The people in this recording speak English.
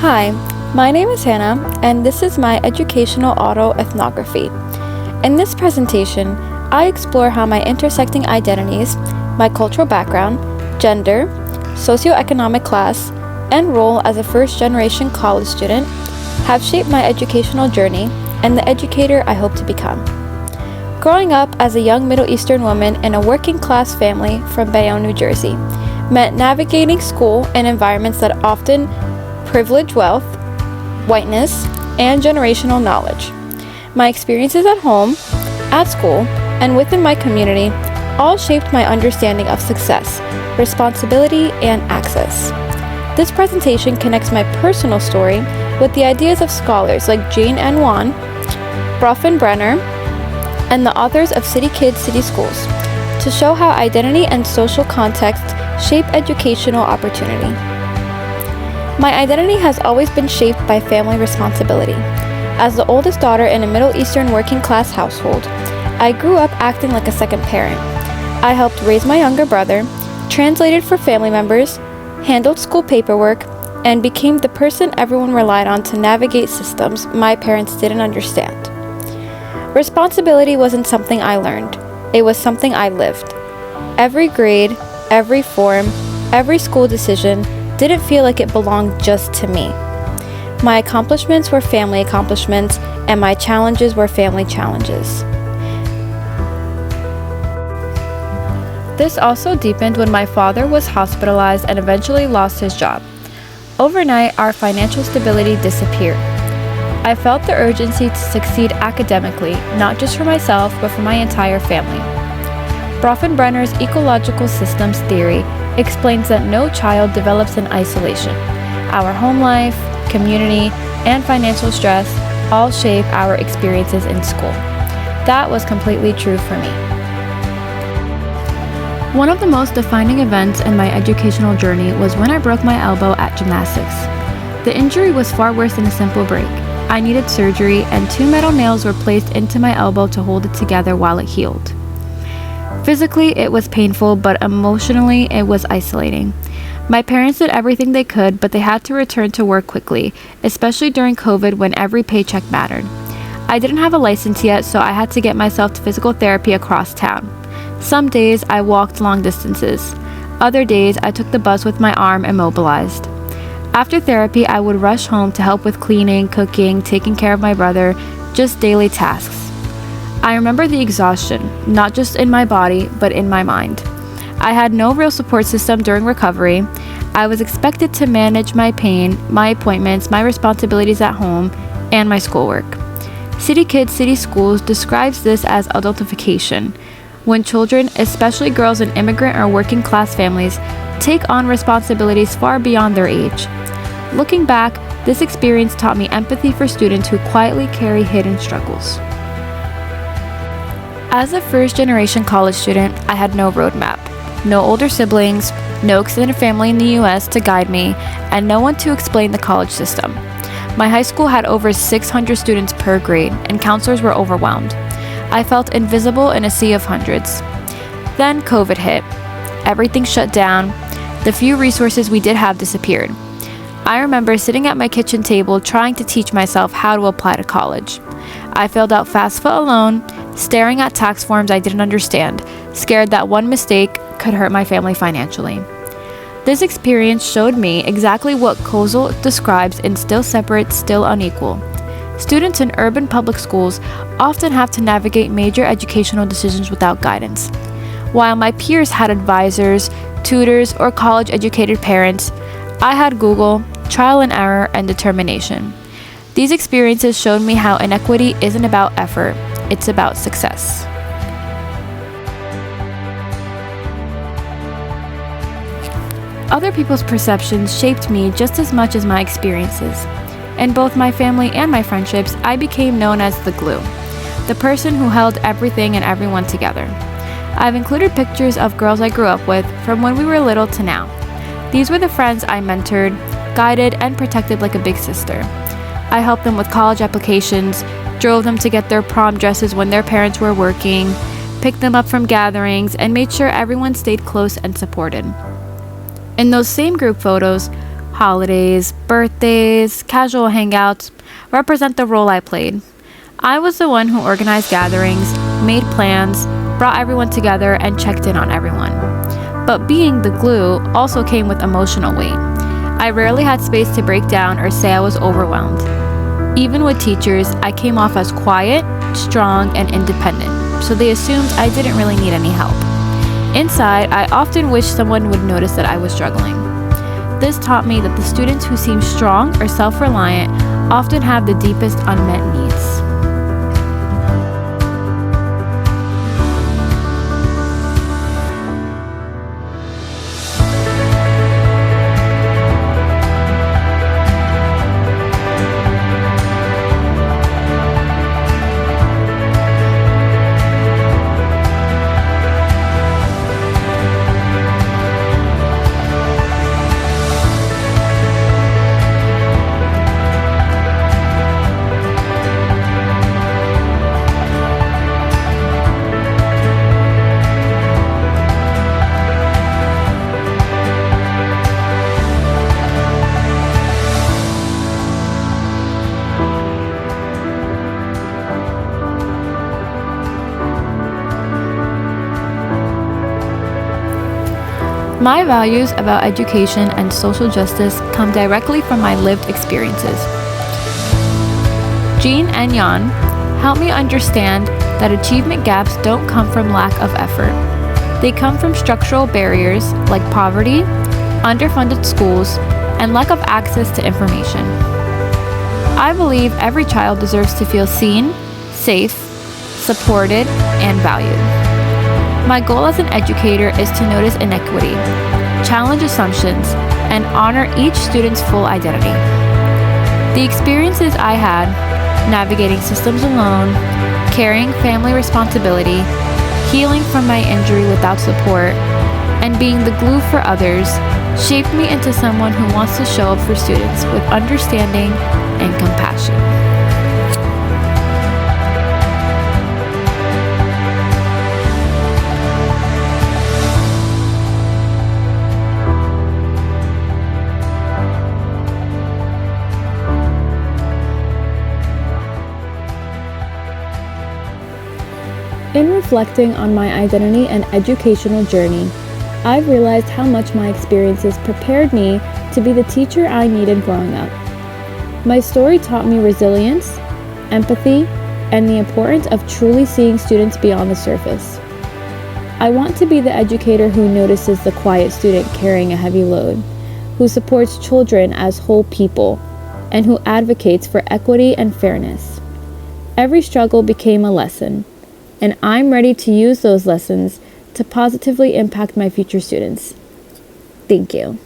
Hi, my name is Hannah, and this is my educational autoethnography. In this presentation, I explore how my intersecting identities, my cultural background, gender, socioeconomic class, and role as a first-generation college student have shaped my educational journey and the educator I hope to become. Growing up as a young Middle Eastern woman in a working-class family from Bayonne, New Jersey, meant navigating school in environments that often privilege wealth, whiteness, and generational knowledge. My experiences at home, at school, and within my community all shaped my understanding of success, responsibility, and access. This presentation connects my personal story with the ideas of scholars like Jane N. Wan, Brenner, and the authors of City Kids, City Schools, to show how identity and social context shape educational opportunity. My identity has always been shaped by family responsibility. As the oldest daughter in a Middle Eastern working-class household, I grew up acting like a second parent. I helped raise my younger brother, translated for family members, handled school paperwork, and became the person everyone relied on to navigate systems my parents didn't understand. Responsibility wasn't something I learned. It was something I lived. Every grade, every form, every school decision didn't feel like it belonged just to me. My accomplishments were family accomplishments, and my challenges were family challenges. This also deepened when my father was hospitalized and eventually lost his job. Overnight, our financial stability disappeared. I felt the urgency to succeed academically, not just for myself, but for my entire family. Brenner's ecological systems theory explains that no child develops in isolation. Our home life, community, and financial stress all shape our experiences in school. That was completely true for me. One of the most defining events in my educational journey was when I broke my elbow at gymnastics. The injury was far worse than a simple break. I needed surgery, and 2 metal nails were placed into my elbow to hold it together while it healed. Physically, it was painful, but emotionally, it was isolating. My parents did everything they could, but they had to return to work quickly, especially during COVID when every paycheck mattered. I didn't have a license yet, so I had to get myself to physical therapy across town. Some days, I walked long distances. Other days, I took the bus with my arm immobilized. After therapy, I would rush home to help with cleaning, cooking, taking care of my brother, just daily tasks. I remember the exhaustion, not just in my body, but in my mind. I had no real support system during recovery. I was expected to manage my pain, my appointments, my responsibilities at home, and my schoolwork. City Kids, City Schools describes this as adultification, when children, especially girls in immigrant or working class families, take on responsibilities far beyond their age. Looking back, this experience taught me empathy for students who quietly carry hidden struggles. As a first-generation college student, I had no roadmap, no older siblings, no extended family in the US to guide me, and no one to explain the college system. My high school had over 600 students per grade, and counselors were overwhelmed. I felt invisible in a sea of hundreds. Then COVID hit. Everything shut down. The few resources we did have disappeared. I remember sitting at my kitchen table trying to teach myself how to apply to college. I filled out FAFSA alone, staring at tax forms I didn't understand, scared that one mistake could hurt my family financially. This experience showed me exactly what Kozel describes in Still Separate, Still Unequal. Students in urban public schools often have to navigate major educational decisions without guidance. While my peers had advisors, tutors, or college-educated parents, I had Google, trial and error, and determination. These experiences showed me how inequity isn't about effort, it's about success. Other people's perceptions shaped me just as much as my experiences. In both my family and my friendships, I became known as the glue, the person who held everything and everyone together. I've included pictures of girls I grew up with from when we were little to now. These were the friends I mentored, guided, and protected like a big sister. I helped them with college applications, drove them to get their prom dresses when their parents were working, picked them up from gatherings, and made sure everyone stayed close and supported. In those same group photos, Holidays, birthdays, casual hangouts represent the role I played. I was the one who organized gatherings, made plans, brought everyone together, and checked in on everyone. But being the glue also came with emotional weight. I rarely had space to break down or say I was overwhelmed. Even with teachers, I came off as quiet, strong, and independent, so they assumed I didn't really need any help. Inside, I often wished someone would notice that I was struggling. This taught me that the students who seem strong or self-reliant often have the deepest unmet needs. My values about education and social justice come directly from my lived experiences. Jean and Jan help me understand that achievement gaps don't come from lack of effort. They come from structural barriers like poverty, underfunded schools, and lack of access to information. I believe every child deserves to feel seen, safe, supported, and valued. My goal as an educator is to notice inequity, challenge assumptions, and honor each student's full identity. The experiences I had, navigating systems alone, carrying family responsibility, healing from my injury without support, and being the glue for others, shaped me into someone who wants to show up for students with understanding and compassion. In reflecting on my identity and educational journey, I've realized how much my experiences prepared me to be the teacher I needed growing up. My story taught me resilience, empathy, and the importance of truly seeing students beyond the surface. I want to be the educator who notices the quiet student carrying a heavy load, who supports children as whole people, and who advocates for equity and fairness. Every struggle became a lesson, and I'm ready to use those lessons to positively impact my future students. Thank you.